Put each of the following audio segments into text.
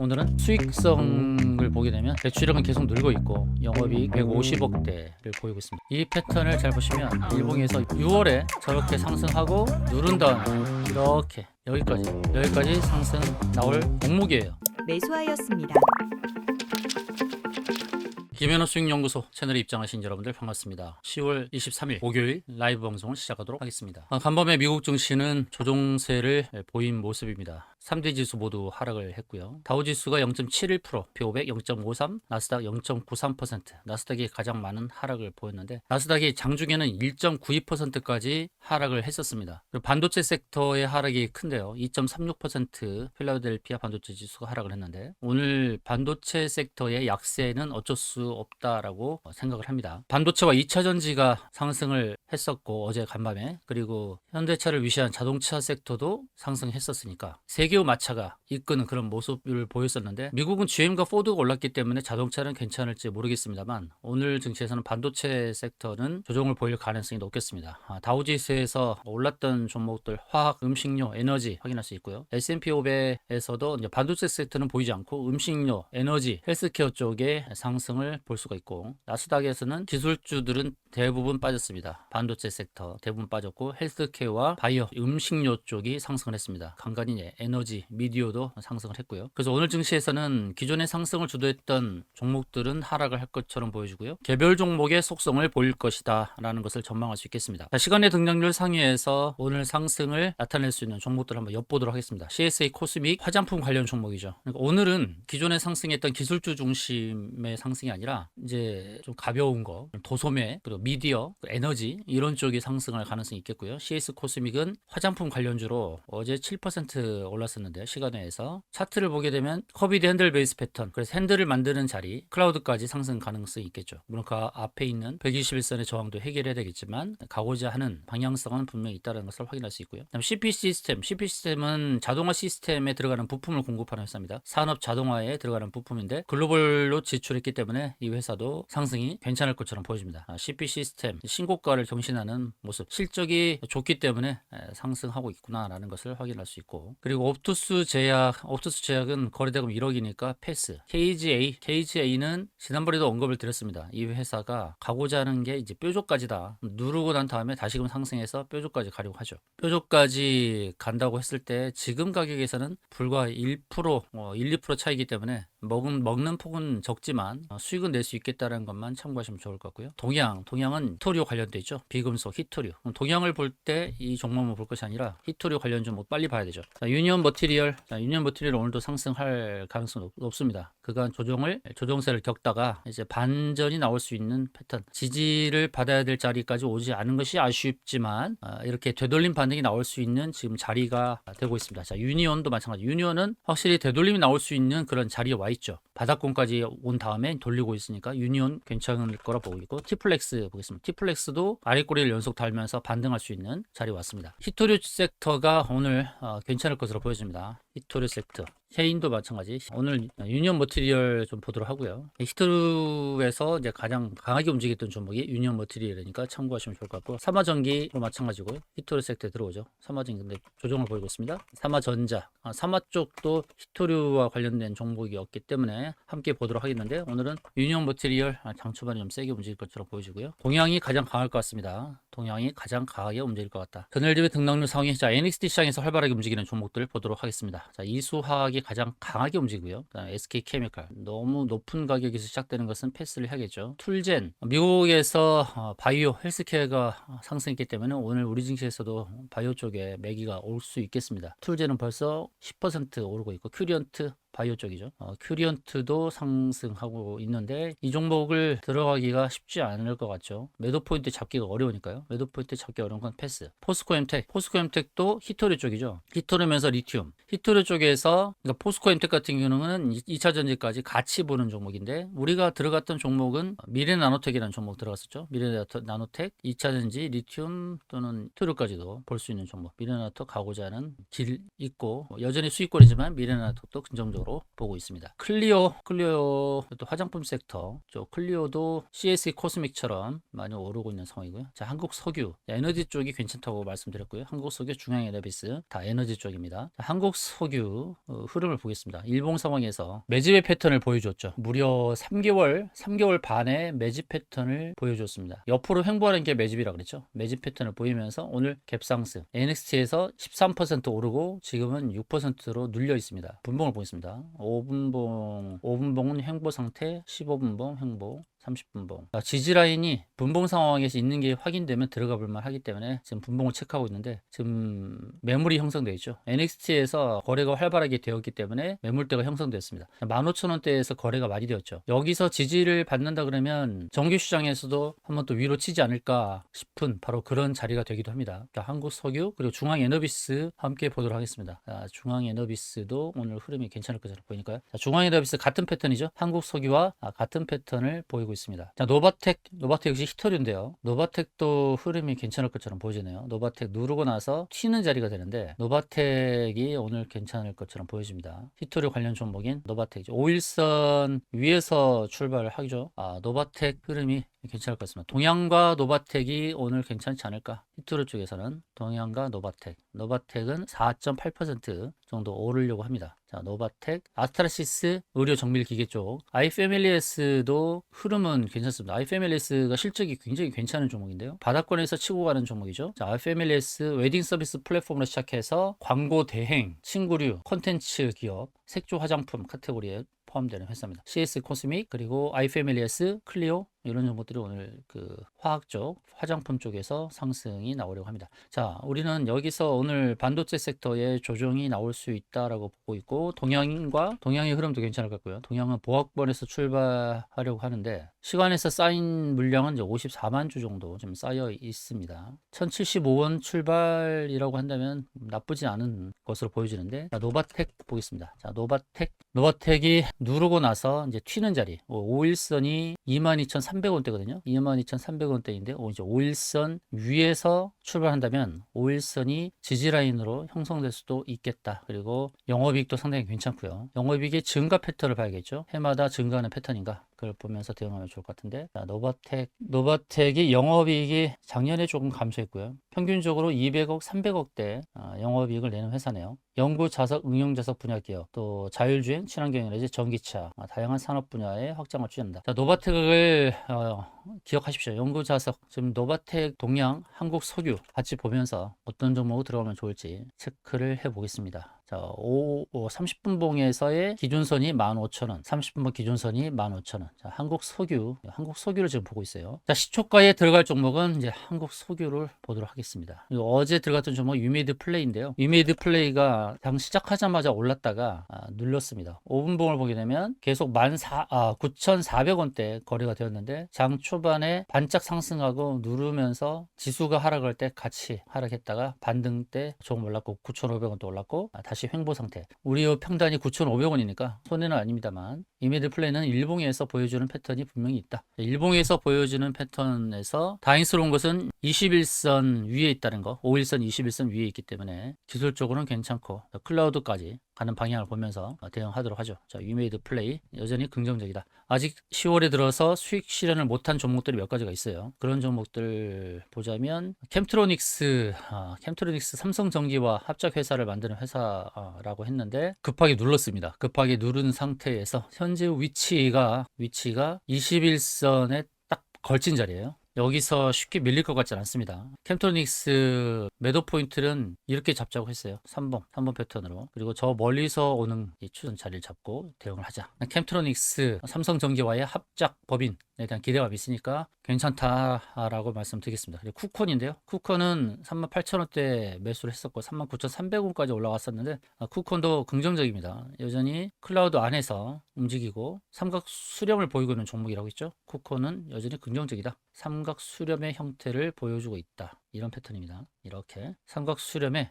오늘은 수익성을 보게 되면 매출액은 계속 늘고 있고 영업이익 150억대를 보이고 있습니다. 이 패턴을 잘 보시면 일봉에서 6월에 저렇게 상승하고 누른 다음에 이렇게 여기까지 상승 나올 종목이에요. 매수하였습니다. 김현우 수익연구소 채널에 입장하신 여러분들 반갑습니다. 10월 23일 목요일 라이브 방송을 시작하도록 하겠습니다. 간밤에 미국 증시는 조종세를 보인 모습입니다. 3대 지수 모두 하락을 했고요. 다우지수가 0.71%, 비500 0.53, 나스닥 0.93%, 나스닥이 가장 많은 하락을 보였는데 나스닥이 장중에는 1.92%까지 하락을 했었습니다. 그리고 반도체 섹터의 하락이 큰데요. 2.36% 필라델피아 반도체 지수가 하락을 했는데 오늘 반도체 섹터의 약세는 어쩔 수 없다라고 생각을 합니다. 반도체와 2차전지가 상승을 했었고 어제 간밤에 그리고 현대차를 위시한 자동차 섹터도 상승했었으니까 세계호 마차가 이끄는 그런 모습을 보였었는데 미국은 GM과 포드가 올랐기 때문에 자동차는 괜찮을지 모르겠습니다만 오늘 증시에서는 반도체 섹터는 조정을 보일 가능성이 높겠습니다. 다우지수에서 올랐던 종목들 화학, 음식료, 에너지 확인할 수 있고요. S&P 500에서도 이제 반도체 섹터는 보이지 않고 음식료, 에너지, 헬스케어 쪽에 상승을 볼 수가 있고 나스닥에서는 기술주들은 대부분 빠졌습니다. 반도체 섹터 대부분 빠졌고 헬스케어와 바이오, 음식료 쪽이 상승을 했습니다. 간간히 에너지, 미디어도 상승을 했고요. 그래서 오늘 증시에서는 기존의 상승을 주도했던 종목들은 하락을 할 것처럼 보여지고요. 개별 종목의 속성을 보일 것이다 라는 것을 전망할 수 있겠습니다. 자, 시간의 등락률 상위에서 오늘 상승을 나타낼 수 있는 종목들을 한번 엿보도록 하겠습니다. CSA 코스믹 화장품 관련 종목이죠. 그러니까 오늘은 기존에 상승했던 기술주 중심의 상승이 아니라 이제 좀 가벼운 거, 도소매, 그리고 미디어, 에너지 이런 쪽이 상승할 가능성이 있겠고요. CS 코스믹은 화장품 관련주로 어제 7% 올랐었는데 시간외에서 차트를 보게 되면 커비드 핸들 베이스 패턴, 그래서 핸들을 만드는 자리, 클라우드까지 상승 가능성이 있겠죠. 물론 그 앞에 있는 121선의 저항도 해결해야 되겠지만 가고자 하는 방향성은 분명히 있다는 것을 확인할 수 있고요. 그다음 CP 시스템은 자동화 시스템에 들어가는 부품을 공급하는 회사입니다. 산업 자동화에 들어가는 부품인데 글로벌로 진출했기 때문에 이 회사도 상승이 괜찮을 것처럼 보여집니다. CP 시스템 신고가를 경신하는 모습, 실적이 좋기 때문에 상승하고 있구나라는 것을 확인할 수 있고 그리고 옵투스 제약은 거래대금 1억이니까 패스. KGA는 지난번에도 언급을 드렸습니다. 이 회사가 가고자 하는 게 이제 뾰족까지다. 누르고 난 다음에 다시금 상승해서 뾰족까지 가려고 하죠. 뾰족까지 간다고 했을 때 지금 가격에서는 불과 1%, 2% 차이기 때문에 먹는 폭은 적지만 수익은 낼 수 있겠다는 것만 참고하시면 좋을 것 같고요. 동양은 히토리오 관련돼 있죠. 비금속 히토리오. 동양을 볼 때 이 종목만 볼 것이 아니라 히토리오 관련 좀 빨리 봐야 되죠. 유니온 머티리얼 오늘도 상승할 가능성이 높습니다. 그간 조정세를 겪다가 이제 반전이 나올 수 있는 패턴, 지지를 받아야 될 자리까지 오지 않은 것이 아쉽지만 이렇게 되돌림 반등이 나올 수 있는 지금 자리가 되고 있습니다. 자, 유니온도 마찬가지. 유니온은 확실히 되돌림이 나올 수 있는 그런 자리에 와 있죠. 바닥권까지 온 다음에 돌리고 있으니까 유니온 괜찮을 거라 보고 있고 티플렉스 보겠습니다. 티플렉스도 아래꼬리를 연속 달면서 반등할 수 있는 자리에 왔습니다. 히토류 섹터가 오늘 괜찮을 것으로 보여집니다. 히토류 섹터. 해인도 마찬가지. 오늘 유니온 머티리얼 좀 보도록 하고요. 히토류에서 이제 가장 강하게 움직였던 종목이 유니온 머티리얼이니까 참고하시면 좋을 것 같고 삼화전기도 마찬가지고요. 히토류 섹터에 들어오죠. 삼화전기 근데 조정을 보이고 있습니다. 삼화전자, 삼화 쪽도 히토류와 관련된 종목이었기 때문에 함께 보도록 하겠는데 오늘은 유니온 머티리얼 장 초반에 좀 세게 움직일 것처럼 보여지고요. 동양이 가장 강할 것 같습니다. 동양이 가장 강하게 움직일 것 같다. 전일집의 등락률 상위. 자, NXT 시장에서 활발하게 움직이는 종목들을 보도록 하겠습니다. 자, 이수화학이 가장 강하게 움직이고요. 그다음에 SK케미칼 너무 높은 가격에서 시작되는 것은 패스를 해야겠죠. 툴젠 미국에서 바이오 헬스케어가 상승했기 때문에 오늘 우리 증시에서도 바이오 쪽에 매기가 올 수 있겠습니다. 툴젠은 벌써 10% 오르고 있고 큐리언트 바이오 쪽이죠. 큐리언트도 상승하고 있는데 이 종목을 들어가기가 쉽지 않을 것 같죠. 매도 포인트 잡기가 어려우니까요. 매도 포인트 잡기 어려운 건 패스. 포스코엠텍도 히토류 쪽이죠. 히토류면서 리튬. 히토류 쪽에서 그러니까 포스코엠텍 같은 경우는 2차 전지까지 같이 보는 종목인데 우리가 들어갔던 종목은 미래나노텍이라는 종목 들어갔었죠. 미래나노텍, 2차 전지, 리튬 또는 히토류까지도 볼 수 있는 종목. 미래나노텍 가고자 하는 길 있고 여전히 수익권이지만 미래나노텍도 긍정적으로 정도로 보고 있습니다. 클리오 또 화장품 섹터, 클리오도 CSE 코스믹처럼 많이 오르고 있는 상황이고요. 자, 한국 석유, 에너지 쪽이 괜찮다고 말씀드렸고요. 한국 석유, 중앙 에너비스 다 에너지 쪽입니다. 자, 한국 석유 흐름을 보겠습니다. 일봉 상황에서 매집의 패턴을 보여줬죠. 무려 3개월 반의 매집 패턴을 보여줬습니다. 옆으로 횡보하는 게 매집이라 그랬죠. 매집 패턴을 보이면서 오늘 갭상승, NXT에서 13% 오르고 지금은 6%로 눌려 있습니다. 분봉을 보겠습니다. 5분봉은 횡보 상태, 15분봉 횡보, 30분봉. 지지라인이 분봉 상황에서 있는 게 확인되면 들어가 볼만 하기 때문에 지금 분봉을 체크하고 있는데 지금 매물이 형성되어 있죠. NXT에서 거래가 활발하게 되었기 때문에 매물대가 형성되었습니다. 15,000원대에서 거래가 많이 되었죠. 여기서 지지를 받는다 그러면 정규시장에서도 한번 또 위로 치지 않을까 싶은 바로 그런 자리가 되기도 합니다. 자, 한국석유 그리고 중앙에너비스 함께 보도록 하겠습니다. 자, 중앙에너비스도 오늘 흐름이 괜찮을 것으로 보이니까요. 자, 중앙에너비스 같은 패턴이죠. 한국석유와 같은 패턴을 보이고 있습니다. 자, 노바텍 역시 히토류인데요. 노바텍도 흐름이 괜찮을 것처럼 보여지네요. 노바텍 누르고 나서 튀는 자리가 되는데 노바텍이 오늘 괜찮을 것처럼 보여집니다. 히토류 관련 종목인 노바텍이죠. 5일선 위에서 출발하죠. 노바텍 흐름이 괜찮을 것 같습니다. 동양과 노바텍이 오늘 괜찮지 않을까? 히토류 쪽에서는 동양과 노바텍은 4.8% 정도 오르려고 합니다. 자, 노바텍, 아스트라시스 의료 정밀 기계 쪽, 아이패밀리에스도 흐름은 괜찮습니다. 아이패밀리에스가 실적이 굉장히 괜찮은 종목인데요. 바닥권에서 치고 가는 종목이죠. 자, 아이패밀리에스 웨딩 서비스 플랫폼으로 시작해서 광고 대행, 친구류, 콘텐츠 기업, 색조 화장품 카테고리에 포함되는 회사입니다. CS 코스믹 그리고 아이패밀리에스, 클리오 이런 종목들이 오늘 화학 쪽, 화장품 쪽에서 상승이 나오려고 합니다. 자, 우리는 여기서 오늘 반도체 섹터에 조정이 나올 수 있다라고 보고 있고 동양의 흐름도 괜찮을 것 같고요. 동양은 보합권에서 출발하려고 하는데 시간에서 쌓인 물량은 이제 54만 주 정도 좀 쌓여 있습니다. 1075원 출발이라고 한다면 나쁘지 않은 것으로 보여지는데 자, 노바텍 보겠습니다. 자, 노바텍이 누르고 나서 이제 튀는 자리 5일선이 22,300원대거든요. 22,300원대인데 이제 5일선 위에서 출발한다면 5일선이 지지라인으로 형성될 수도 있겠다. 그리고 영업이익도 상당히 괜찮고요. 영업이익의 증가 패턴을 봐야겠죠. 해마다 증가하는 패턴인가 그걸 보면서 대응하면 좋을 것 같은데 자, 노바텍이 영업이익이 작년에 조금 감소했고요. 평균적으로 200억, 300억대 영업이익을 내는 회사네요. 연구 자석, 응용 자석 분야 기업, 또 자율주행, 친환경 에너지, 전기차, 다양한 산업 분야의 확장을 추진한다. 자, 노바텍을 기억하십시오. 연구 자석, 지금 노바텍, 동양, 한국 석유 같이 보면서 어떤 종목으로 들어가면 좋을지 체크를 해보겠습니다. 자, 30분봉에서의 기준선이 15,000원, 30분봉 기준선이 15,000원. 자, 한국 석유를 지금 보고 있어요. 자, 시초가에 들어갈 종목은 이제 한국 석유를 보도록 하겠습니다. 그리고 어제 들어갔던 종목 유메이드 플레이인데요. 유메이드 플레이가 당 시작하자마자 올랐다가 눌렸습니다. 5분봉을 보게 되면 계속 9,400원대 거래가 되었는데 장 초반에 반짝 상승하고 누르면서 지수가 하락할 때 같이 하락했다가 반등 때 조금 올랐고 9,500원도 올랐고 다시 횡보 상태. 우리 평단이 9,500원이니까 손해는 아닙니다만 이메드 플레이는 일봉에서 보여주는 패턴이 분명히 있다. 일봉에서 보여주는 패턴에서 다행스러운 것은 21선 위에 있다는 거. 5일선 21선 위에 있기 때문에 기술적으로는 괜찮고 클라우드까지 가는 방향을 보면서 대응하도록 하죠. 자, 위메이드 플레이 여전히 긍정적이다. 아직 10월에 들어서 수익 실현을 못한 종목들이 몇 가지가 있어요. 그런 종목들 보자면 캠트로닉스 삼성전기와 합작회사를 만드는 회사라고 했는데 급하게 눌렀습니다. 급하게 누른 상태에서 현재 위치가 21선에 딱 걸친 자리예요. 여기서 쉽게 밀릴 것 같지 않습니다. 캠트로닉스 매도 포인트는 이렇게 잡자고 했어요. 3번 패턴으로. 그리고 저 멀리서 오는 이 추선 자리를 잡고 대응을 하자. 캠트로닉스 삼성전기와의 합작 법인에 대한 기대감이 있으니까 괜찮다라고 말씀드리겠습니다. 그리고 쿠콘인데요. 쿠콘은 38,000원대 매수를 했었고 39,300원까지 올라갔었는데 쿠콘도 긍정적입니다. 여전히 클라우드 안에서 움직이고 삼각 수렴을 보이고 있는 종목이라고 했죠. 쿠콘은 여전히 긍정적이다. 삼각 수렴의 형태를 보여주고 있다. 이런 패턴입니다. 이렇게 삼각 수렴의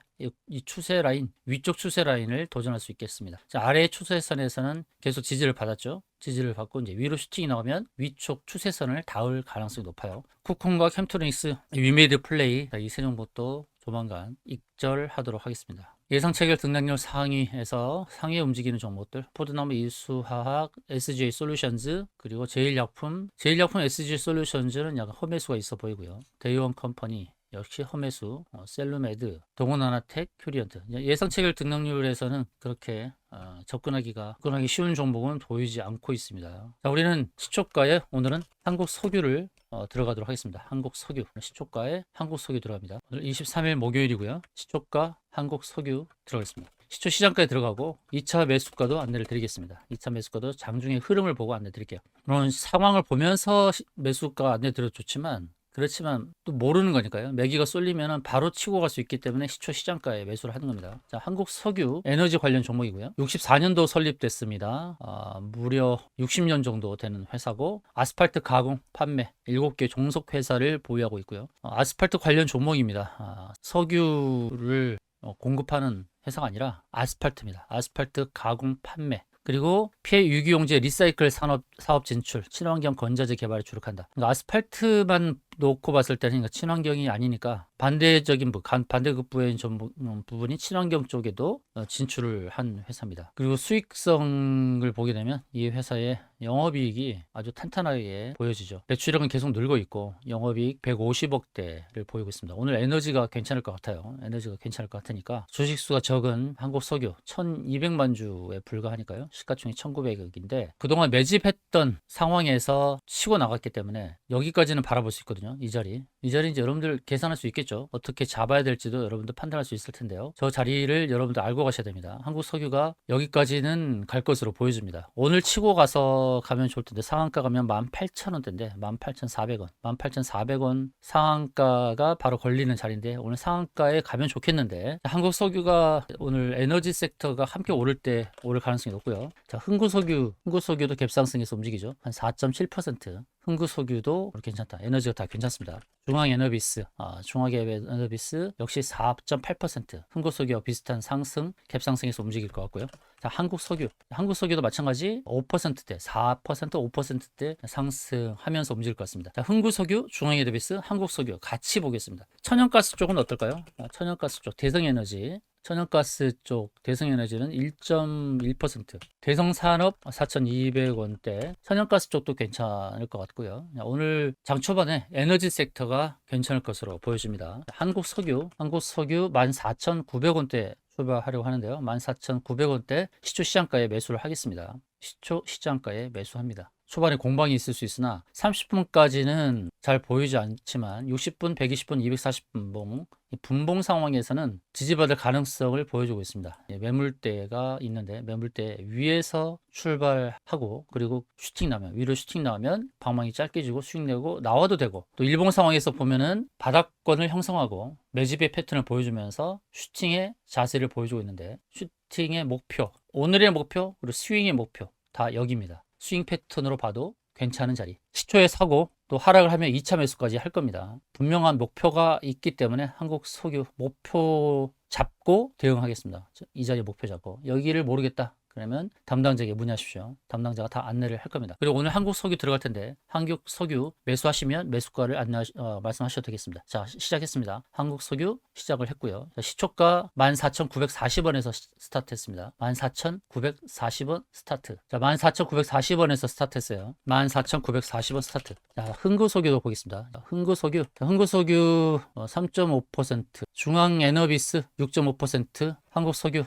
이 추세 라인, 위쪽 추세 라인을 도전할 수 있겠습니다. 자, 아래의 추세선에서는 계속 지지를 받았죠. 지지를 받고 이제 위로 슈팅이 나오면 위쪽 추세선을 닿을 가능성이 높아요. 쿠콘과 캠트로닉스, 위메이드 플레이 이 세 종목도 조만간 익절하도록 하겠습니다. 예상 체결 등락률 상위에서 상위에 움직이는 종목들 포드나무 이수화학, SJ 솔루션즈 그리고 제일약품 SJ 솔루션즈는 약간 험매수가 있어 보이고요. 대이원 컴퍼니 역시 험매수, 셀루메드, 동원하나텍, 큐리언트 예상 체결 등락률에서는 그렇게 접근하기 쉬운 종목은 보이지 않고 있습니다. 자, 우리는 시초가에 오늘은 한국 석유를 들어가도록 하겠습니다. 한국 석유 시초가에 한국 석유 들어갑니다. 오늘 23일 목요일이고요. 시초가 한국 석유 들어가겠습니다. 시초 시장가에 들어가고 2차 매수가도 안내를 드리겠습니다. 2차 매수가도 장중의 흐름을 보고 안내 드릴게요. 물론 상황을 보면서 매수가 안내 드려도 좋지만 그렇지만 또 모르는 거니까요. 매기가 쏠리면 바로 치고 갈 수 있기 때문에 시초 시장가에 매수를 하는 겁니다. 자, 한국 석유 에너지 관련 종목이고요. 64년도 설립됐습니다. 무려 60년 정도 되는 회사고 아스팔트 가공 판매 7개 종속 회사를 보유하고 있고요. 아스팔트 관련 종목입니다. 석유를 공급하는 회사가 아니라 아스팔트입니다. 아스팔트 가공 판매 그리고 피해 유기용재 리사이클 사업 진출, 친환경 건자재 개발에 주력한다. 그러니까 아스팔트만 놓고 봤을 때는 그러니까 친환경이 아니니까 반대적인 반대급부의 부분이 친환경 쪽에도 진출을 한 회사입니다. 그리고 수익성을 보게 되면 이 회사의 영업이익이 아주 탄탄하게 보여지죠. 매출액은 계속 늘고 있고 영업이익 150억대를 보이고 있습니다. 오늘 에너지가 괜찮을 것 같아요. 에너지가 괜찮을 것 같으니까 주식수가 적은 한국석유 1200만 주에 불과하니까요. 시가총액 1900억인데 그동안 매집했던 상황에서 치고 나갔기 때문에 여기까지는 바라볼 수 있거든요. 이 자리 이제 여러분들 계산할 수 있겠죠. 어떻게 잡아야 될지도 여러분들 판단할 수 있을 텐데요. 저 자리를 여러분들 알고 가셔야 됩니다. 한국석유가 여기까지는 갈 것으로 보여집니다. 오늘 치고 가면 좋을 텐데 상한가 가면 18,000원대인데 18,400원 18,400원 상한가가 바로 걸리는 자리인데 오늘 상한가에 가면 좋겠는데 한국석유가 오늘 에너지 섹터가 함께 오를 가능성이 높고요. 자, 흥구석유도 갭상승해서 움직이죠. 한 4.7%. 흥구석유도 괜찮다. 에너지가 다 괜찮습니다. 중앙에너비스 역시 4.8%. 흥구석유와 비슷한 상승, 갭상승해서 움직일 것 같고요. 자, 한국석유도 마찬가지 5%대, 4%, 5%대 상승하면서 움직일 것 같습니다. 자, 흥구석유, 중앙에너비스, 한국석유 같이 보겠습니다. 천연가스 쪽은 어떨까요? 천연가스 쪽, 대성에너지. 천연가스 쪽 대성에너지는 1.1%, 대성산업 4,200원대, 천연가스 쪽도 괜찮을 것 같고요. 오늘 장 초반에 에너지 섹터가 괜찮을 것으로 보여집니다. 한국석유 14,900원대 출발하려고 하는데요. 14,900원대 시초 시장가에 매수를 하겠습니다. 시초 시장가에 매수합니다. 초반에 공방이 있을 수 있으나 30분까지는 잘 보이지 않지만 60분, 120분, 240분 분봉 상황에서는 지지받을 가능성을 보여주고 있습니다. 매물대가 있는데 매물대 위에서 출발하고 그리고 위로 슈팅 나오면 방망이 짧게 주고 수익 내고 나와도 되고 또 일봉 상황에서 보면은 바닥권을 형성하고 매집의 패턴을 보여주면서 슈팅의 자세를 보여주고 있는데 슈팅의 목표, 오늘의 목표 그리고 스윙의 목표 다 여기입니다. 스윙 패턴으로 봐도 괜찮은 자리. 시초에 사고 또 하락을 하면 2차 매수까지 할 겁니다. 분명한 목표가 있기 때문에 한국 석유 목표 잡고 대응하겠습니다. 이 자리 목표 잡고 여기를 모르겠다. 그러면 담당자에게 문의하십시오. 담당자가 다 안내를 할 겁니다. 그리고 오늘 한국 석유 들어갈 텐데 한국 석유 매수하시면 매수가를 말씀하셔도 되겠습니다. 자, 시작했습니다. 한국 석유 시작을 했고요. 자, 시초가 14,940원에서 스타트했습니다. 14,940원 스타트. 자, 14,940원에서 스타트했어요. 14,940원 스타트. 자, 흥구석유도 보겠습니다. 자, 흥구석유 3.5%, 중앙에너비스 6.5%, 한국석유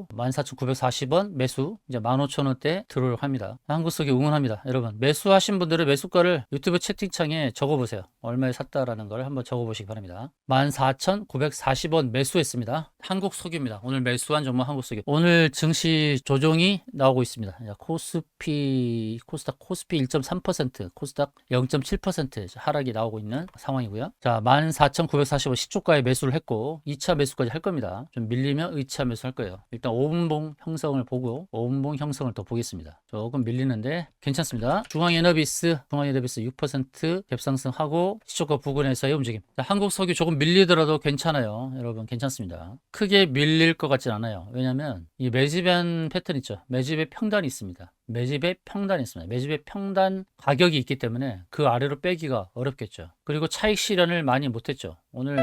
14,940원 매수 이제 15,000원대 들어오려고 합니다. 한국석유 응원합니다. 여러분 매수하신 분들은 매수가를 유튜브 채팅창에 적어보세요. 얼마에 샀다라는 걸 한번 적어보시기 바랍니다. 14,940원 매수했습니다. 한국석유입니다. 오늘 매수한 종목 한국석유. 오늘 증시 조정이 나오고 있습니다. 코스닥 1.3%, 코스닥 0.7% 하락이 나오고 있는 상황이고요. 자, 14,940원 시초가에 매수를 했고 2차 매수까지 할 겁니다. 좀 밀리면 2차 매수할 거예요. 일단 5분봉 형성을 보고 5분봉 형성을 더 보겠습니다. 조금 밀리는데 괜찮습니다. 중앙에너비스 6% 갭상승하고 시초가 부근에서의 움직임. 자, 한국석유 조금 밀리더라도 괜찮아요. 여러분 괜찮습니다. 크게 밀릴 것 같진 않아요. 왜냐하면 이 매집한 패턴 있죠. 매집의 평단이 있습니다. 매집의 평단 가격이 있기 때문에 그 아래로 빼기가 어렵겠죠. 그리고 차익 실현을 많이 못했죠. 오늘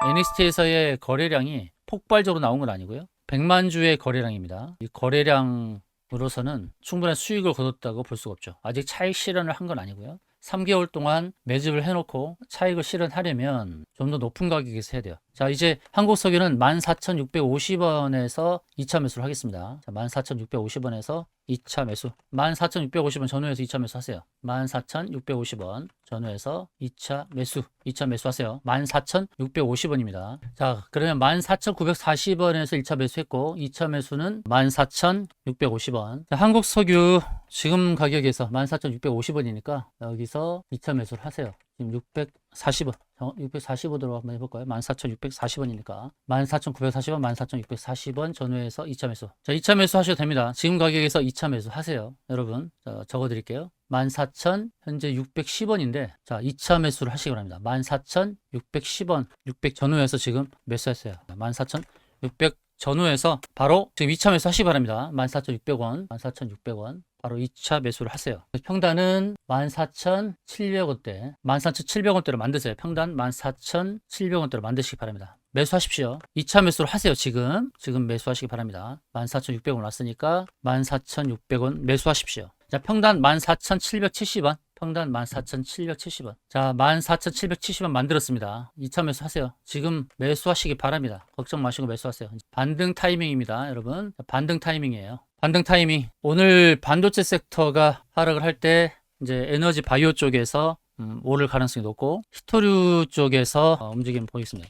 NST에서의 거래량이 폭발적으로 나온 건 아니고요. 100만 주의 거래량입니다. 이 거래량으로서는 충분한 수익을 거뒀다고 볼 수가 없죠. 아직 차익 실현을 한 건 아니고요. 3개월 동안 매집을 해놓고 차익을 실현하려면 좀 더 높은 가격에서 해야 돼요. 자, 이제 한국석유는 14,650원에서 2차 매수를 하겠습니다. 자, 14,650원에서 2차 매수. 14,650원 전후에서 2차 매수 하세요. 14,650원 전후에서 2차 매수. 2차 매수 하세요. 14,650원입니다. 자, 그러면 14,940원에서 1차 매수했고 2차 매수는 14,650원. 자, 한국석유 지금 가격에서 14,650원이니까 여기서 2차 매수를 하세요. 지금 640원. 645도로 한번 해볼까요? 14,640원이니까 14,940원, 14,640원 전후에서 2차 매수. 자, 2차 매수 하셔도 됩니다. 지금 가격에서 2차 매수 하세요. 여러분, 자, 적어드릴게요. 14,000 현재 610원인데 자, 2차 매수를 하시기 바랍니다. 14,610원, 600 전후에서 지금 매수했어요. 14,600 전후에서 바로 지금 2차 매수 하시기 바랍니다. 14,600원, 14,600원. 바로 2차 매수를 하세요. 평단은 14,700원대, 14,700원대로 만드세요. 평단 14,700원대로 만드시기 바랍니다. 매수하십시오. 2차 매수를 하세요. 지금 매수하시기 바랍니다. 14,600원 왔으니까 14,600원 매수하십시오. 자, 평단 14,770원. 평단 14,770원. 자, 14,770원 만들었습니다. 2차 매수 하세요. 지금 매수하시기 바랍니다. 걱정 마시고 매수하세요. 반등 타이밍입니다, 여러분. 반등 타이밍이에요. 반등 타이밍. 오늘 반도체 섹터가 하락을 할 때 이제 에너지 바이오 쪽에서 오를 가능성이 높고 히토류 쪽에서 움직임 보이겠습니다.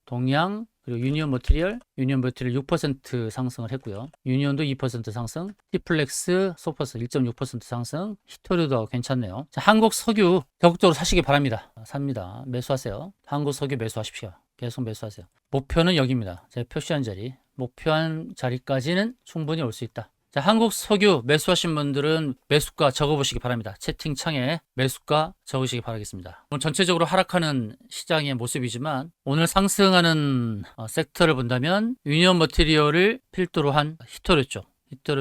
동양 그리고 유니온 머티리얼 6% 상승을 했고요. 유니온도 2% 상승, 티플렉스, 소퍼스 1.6% 상승, 히토류도 괜찮네요. 자, 한국 석유 적극적으로 사시기 바랍니다. 삽니다. 매수하세요. 한국 석유 매수하십시오. 계속 매수하세요. 목표는 여기입니다. 제가 표시한 자리. 목표한 자리까지는 충분히 올 수 있다. 자, 한국 석유 매수하신 분들은 매수가 적어보시기 바랍니다. 채팅창에 매수가 적으시기 바라겠습니다. 오늘 전체적으로 하락하는 시장의 모습이지만 오늘 상승하는 섹터를 본다면 유니온 머티리얼을 필두로 한 히토류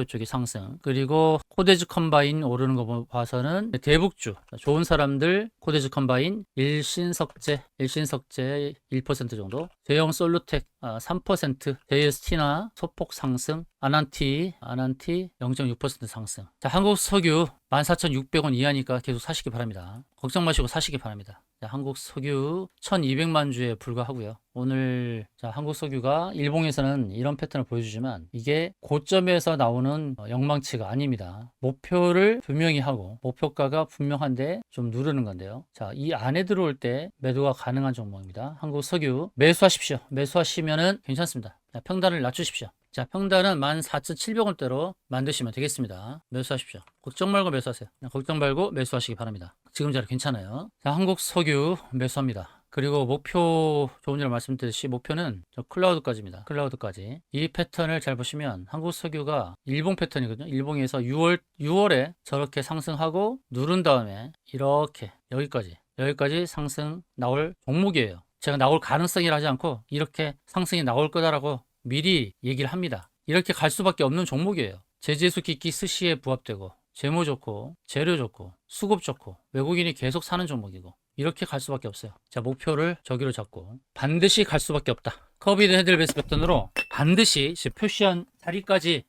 쪽이 상승, 그리고 코데즈 컴바인 오르는 거 봐서는 대북주 좋은 사람들 코데즈 컴바인 일신석재 1% 정도, 대형 솔루텍 3%, 제이스티나 소폭 상승, 아난티 0.6% 상승. 자, 한국 석유 14,600원 이하니까 계속 사시기 바랍니다. 걱정 마시고 사시기 바랍니다. 자, 한국 석유 1,200만 주에 불과하고요. 오늘 자, 한국 석유가 일봉에서는 이런 패턴을 보여주지만 이게 고점에서 나오는 영망치가 아닙니다. 목표를 분명히 하고 목표가가 분명한데 좀 누르는 건데요. 자, 이 안에 들어올 때 매도가 가능한 종목입니다. 한국 석유 매수하십시오. 매수하시면은 괜찮습니다. 자, 평단을 낮추십시오. 자, 평단은 14,700원대로 만드시면 되겠습니다. 매수하십시오. 걱정 말고 매수하세요. 걱정 말고 매수하시기 바랍니다. 지금 자리 괜찮아요. 자, 한국 석유 매수합니다. 그리고 목표, 조금 전에 말씀드렸듯이 목표는 저 클라우드까지입니다. 클라우드까지. 이 패턴을 잘 보시면 한국 석유가 일봉 패턴이거든요. 일봉에서 6월에 저렇게 상승하고 누른 다음에 이렇게 여기까지 상승 나올 종목이에요. 제가 나올 가능성이라 하지 않고 이렇게 상승이 나올 거다라고 미리 얘기를 합니다. 이렇게 갈 수밖에 없는 종목이에요. 제재수 기기 스시에 부합되고 재무 좋고 재료 좋고 수급 좋고 외국인이 계속 사는 종목이고 이렇게 갈 수밖에 없어요. 자, 목표를 저기로 잡고 반드시 갈 수밖에 없다. 커비드 헤들베이스 패턴으로 반드시 표시한 자리까지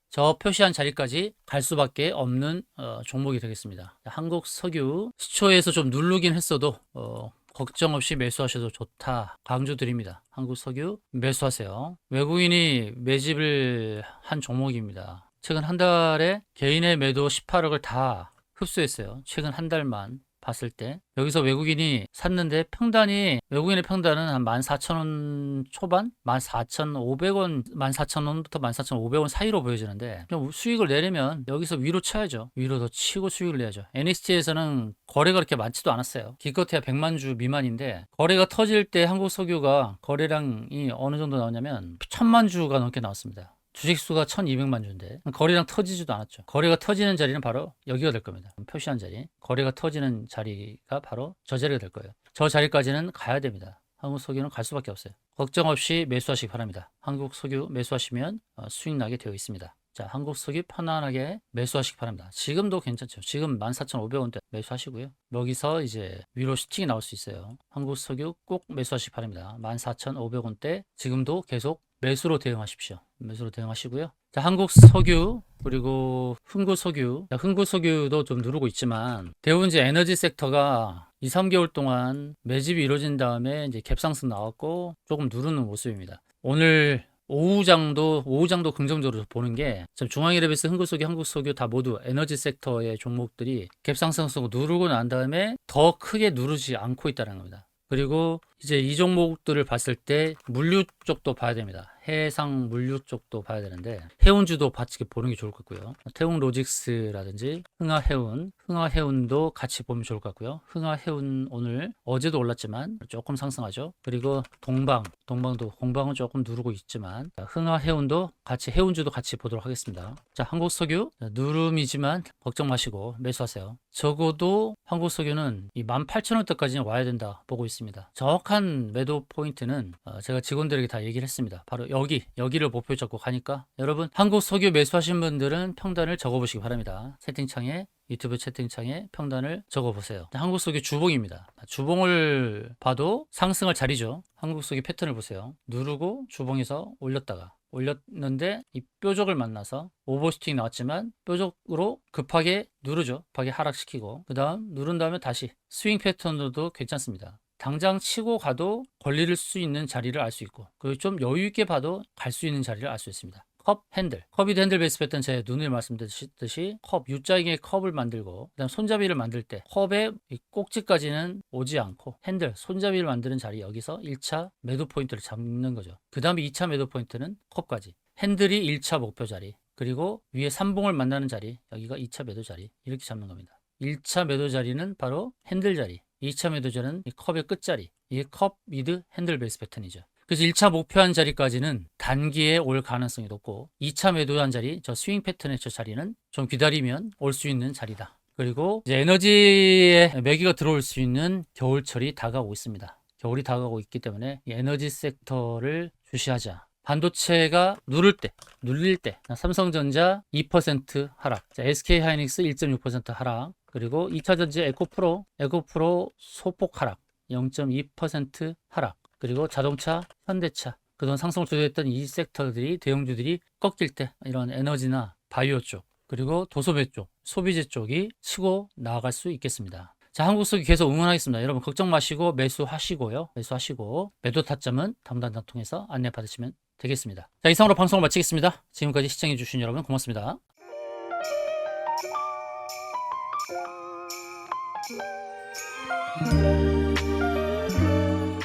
갈 수밖에 없는 종목이 되겠습니다. 자, 한국 석유 시초에서 좀 누르긴 했어도 걱정 없이 매수하셔도 좋다. 강조드립니다. 한국 석유 매수하세요. 외국인이 매집을 한 종목입니다. 최근 한 달에 개인의 매도 18억을 다 흡수했어요. 최근 한 달만 봤을 때 여기서 외국인이 샀는데 외국인의 평단은 한 14,000원 초반? 14,500원, 14,000원부터 14,500원 사이로 보여지는데 수익을 내려면 여기서 위로 쳐야죠. 위로 더 치고 수익을 내야죠. NXT에서는 거래가 그렇게 많지도 않았어요. 기껏해야 100만 주 미만인데 거래가 터질 때 한국 석유가 거래량이 어느 정도 나오냐면 1,000만 주가 넘게 나왔습니다. 주식수가 1,200만 주인데 거래량 터지지도 않았죠. 거래가 터지는 자리는 바로 여기가 될 겁니다. 표시한 자리. 거래가 터지는 자리가 바로 저 자리가 될 거예요. 저 자리까지는 가야 됩니다. 한국 석유는 갈 수밖에 없어요. 걱정 없이 매수하시기 바랍니다. 한국 석유 매수하시면 수익 나게 되어 있습니다. 자, 한국 석유 편안하게 매수하시기 바랍니다. 지금도 괜찮죠. 지금 14,500원대 매수하시고요. 여기서 이제 위로 슈팅이 나올 수 있어요. 한국 석유 꼭 매수하시기 바랍니다. 14,500원대 지금도 계속 매수로 대응하십시오. 매수로 대응하시고요. 자, 한국석유 그리고 흥구석유. 자, 흥구석유도 좀 누르고 있지만 대부분 이제 에너지 섹터가 2, 3개월 동안 매집이 이루어진 다음에 이제 갭상승 나왔고 조금 누르는 모습입니다. 오늘 오후장도 긍정적으로 보는 게 중앙일보에서 흥구석유, 한국석유 다 모두 에너지 섹터의 종목들이 갭상승 누르고 난 다음에 더 크게 누르지 않고 있다는 겁니다. 그리고 이제 이 종목들을 봤을 때 물류 쪽도 봐야 됩니다. 해상 물류 쪽도 봐야 되는데 해운주도 같이 보는 게 좋을 것 같고요. 태웅로직스라든지 흥하해운도 같이 보면 좋을 것 같고요. 흥하해운 오늘 어제도 올랐지만 조금 상승하죠. 그리고 공방은 조금 누르고 있지만 흥하해운도 같이 해운주도 같이 보도록 하겠습니다. 자, 한국석유 누름이지만 걱정 마시고 매수하세요. 적어도 한국석유는 이 18,000원대까지는 와야 된다 보고 있습니다. 정확한 매도 포인트는 제가 직원들에게 다 얘기를 했습니다. 바로 여기를 목표 잡고 가니까 여러분 한국석유 매수하신 분들은 평단을 적어보시기 바랍니다. 유튜브 채팅창에 평단을 적어보세요. 한국석유 주봉입니다. 주봉을 봐도 상승할 자리죠. 한국석유 패턴을 보세요. 누르고 주봉에서 올렸는데 이 뾰족을 만나서 오버슈팅 나왔지만 뾰족으로 급하게 누르죠. 급하게 하락시키고 그 다음 누른 다음에 다시 스윙 패턴으로도 괜찮습니다. 당장 치고 가도 걸릴 수 있는 자리를 알 수 있고 그리고 좀 여유 있게 봐도 갈 수 있는 자리를 알 수 있습니다. 컵이드 핸들 베이스 패턴 제 눈을 말씀드렸듯이 U자형의 컵을 만들고 그다음 손잡이를 만들 때 컵의 꼭지까지는 오지 않고 손잡이를 만드는 자리 여기서 1차 매도 포인트를 잡는 거죠. 그 다음에 2차 매도 포인트는 컵까지 핸들이 1차 목표 자리 그리고 위에 삼봉을 만나는 자리 여기가 2차 매도 자리 이렇게 잡는 겁니다. 1차 매도 자리는 바로 핸들 자리 2차 매도 자리는 이 컵의 끝자리 이게 컵 미드 핸들 베이스 패턴이죠. 그래서 1차 목표한 자리까지는 단기에 올 가능성이 높고 2차 매도한 자리 저 스윙 패턴의 저 자리는 좀 기다리면 올 수 있는 자리다. 그리고 이제 에너지에 매기가 들어올 수 있는 겨울철이 다가오고 있습니다. 겨울이 다가오고 있기 때문에 이 에너지 섹터를 주시하자. 반도체가 눌릴 때 삼성전자 2% 하락, SK하이닉스 1.6% 하락, 그리고 2차전지 에코프로 소폭 하락 0.2% 하락, 그리고 자동차, 현대차 그동안 상승을 주도했던 이 섹터들이 대형주들이 꺾일 때 이런 에너지나 바이오 쪽 그리고 도소매 쪽, 소비재 쪽이 치고 나아갈 수 있겠습니다. 자, 한국석유 계속 응원하겠습니다. 여러분 걱정 마시고 매수하시고 매도 타점은 담당자 통해서 안내 받으시면 되겠습니다. 자, 이상으로 방송을 마치겠습니다. 지금까지 시청해 주신 여러분 고맙습니다.